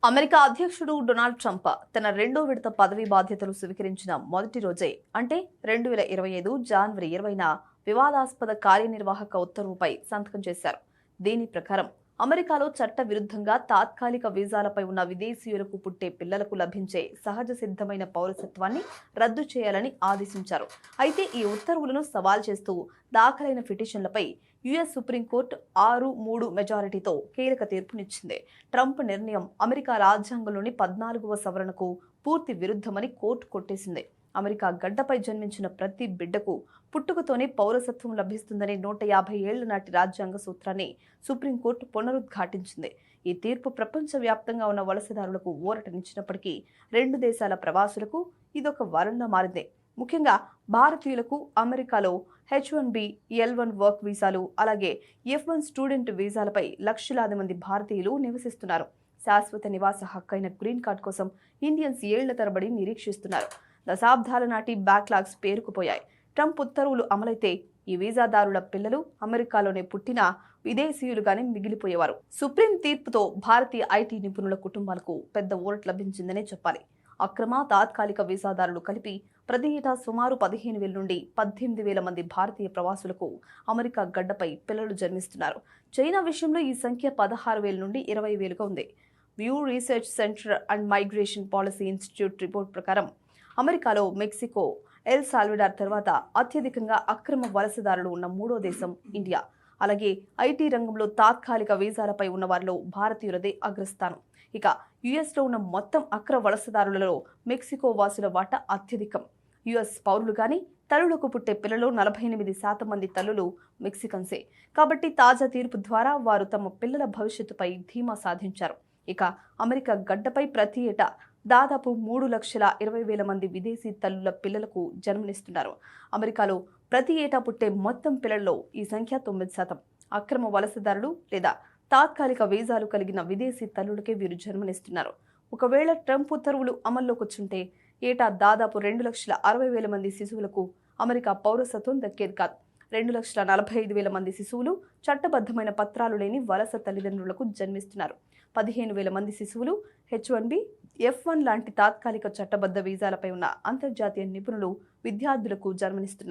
America అధ్యక్షుడు Donald Trump తన రెండో విడత పదవీ బాధ్యతలు స్వీకరించిన మొదటి రోజే అంటే 2025 జనవరి 20న వివాదాస్పద కార్యనిర్వాహక ఉత్తర్వుపై సంతకం చేశారు. దీని ప్రకారం అమెరికాలో చట్ట విరుద్ధంగా తాత్కాలిక వీసాలపై ఉన్న విదేశీయులకు పుట్టే పిల్లలకు లభించే సహజ సిద్ధమైన పౌరసత్వాన్ని రద్దు చేయాలని ఆదేశించారు. అయితే ఈ ఉత్తర్వులను సవాల్ చేస్తూ దాఖలైన పిటిషన్లపై యుఎస్ సుప్రీంకోర్టు 6-3 మెజారిటీతో కీలక తీర్పునిచ్చింది. ట్రంప్ నిర్ణయం అమెరికా రాజ్యాంగంలోని 14వ సవరణకు పూర్తి విరుద్ధమని కోర్టు కొట్టేసింది. అమెరికా గడ్డపై జన్మించిన ప్రతి బిడ్డకు పుట్టుకతోనే పౌరసత్వం లభిస్తుందనే 150 ఏళ్ల నాటి రాజ్యాంగ సూత్రాన్ని సుప్రీంకోర్టు పునరుద్ఘాటించింది. ఈ తీర్పు ప్రపంచవ్యాప్తంగా ఉన్న వలసదారులకు ఊరటనిచ్చినప్పటికీ రెండు దేశాల ప్రవాసులకు ఇదొక వరంలా మారింది. ముఖ్యంగా భారతీయులకు అమెరికాలో H-1B, L-1 వర్క్ వీసాలు, అలాగే F-1 స్టూడెంట్ వీసాలపై లక్షలాది మంది భారతీయులు నివసిస్తున్నారు. శాశ్వత నివాస హక్కైన గ్రీన్ కార్డ్ కోసం ఇండియన్స్ ఏళ్ల తరబడి నిరీక్షిస్తున్నారు. దశాబ్దాల నాటి బ్యాక్లాగ్స్ పేరుకుపోయాయి. ట్రంప్ ఉత్తర్వులు అమలైతే ఈ వీసాదారుల పిల్లలు అమెరికాలోనే పుట్టిన విదేశీయులుగానే మిగిలిపోయేవారు. సుప్రీం తీర్పుతో భారతీయ ఐటీ నిపుణుల కుటుంబాలకు పెద్ద ఊరట లభించిందనే చెప్పాలి. అక్రమ తాత్కాలిక వీసాదారులు కలిపి ప్రతి ఏటా సుమారు 15,000 నుండి 18,000 మంది భారతీయ ప్రవాసులకు అమెరికా గడ్డపై పిల్లలు జన్మిస్తున్నారు. చైనా విషయంలో ఈ సంఖ్య 16,000 నుండి 20,000గా ఉంది. View research centre and migration policy institute report ప్రకారం అమెరికాలో మెక్సికో, ఎల్ సాల్వడార్ తర్వాత అత్యధికంగా అక్రమ వలసదారులు ఉన్న మూడో దేశం ఇండియా. అలాగే ఐటీ రంగంలో తాత్కాలిక వీసాలపై ఉన్న వారిలో భారతీయులదే అగ్రస్థానం. ఇక యుఎస్లో ఉన్న మొత్తం అక్రమ వలసదారులలో మెక్సికో వాసుల వాటా అత్యధికం. యుఎస్ పౌరులు గాని తల్లులకు పుట్టే పిల్లలు 48% మంది తల్లులు మెక్సికన్సే. కాబట్టి తాజా తీర్పు ద్వారా వారు తమ పిల్లల భవిష్యత్తుపై ధీమా సాధించారు. ఇక అమెరికా గడ్డపై ప్రతి ఏటా దాదాపు 3,20,000 మంది విదేశీ తల్లుల పిల్లలకు జన్మనిస్తున్నారు. అమెరికాలో ప్రతి ఏటా పుట్టే మొత్తం పిల్లల్లో ఈ సంఖ్య 9%. అక్రమ వలసదారులు లేదా తాత్కాలిక వీసాలు కలిగిన విదేశీ తల్లులకే వీరు జన్మనిస్తున్నారు. ఒకవేళ ట్రంప్ ఉత్తర్వులు అమల్లోకి వచ్చుంటే ఏటా దాదాపు 2,60,000 మంది శిశువులకు అమెరికా పౌరసత్వం దక్కేది కాదు. 2,45,000 మంది శిశువులు చట్టబద్ధమైన పత్రాలు లేని వలస తల్లిదండ్రులకు జన్మిస్తున్నారు. 15,000 మంది శిశువులు H-1B, F-1 లాంటి తాత్కాలిక చట్టబద్ధ వీసాలపై ఉన్న అంతర్జాతీయ నిపుణులు విద్యార్థులకు జన్మనిస్తున్నారు.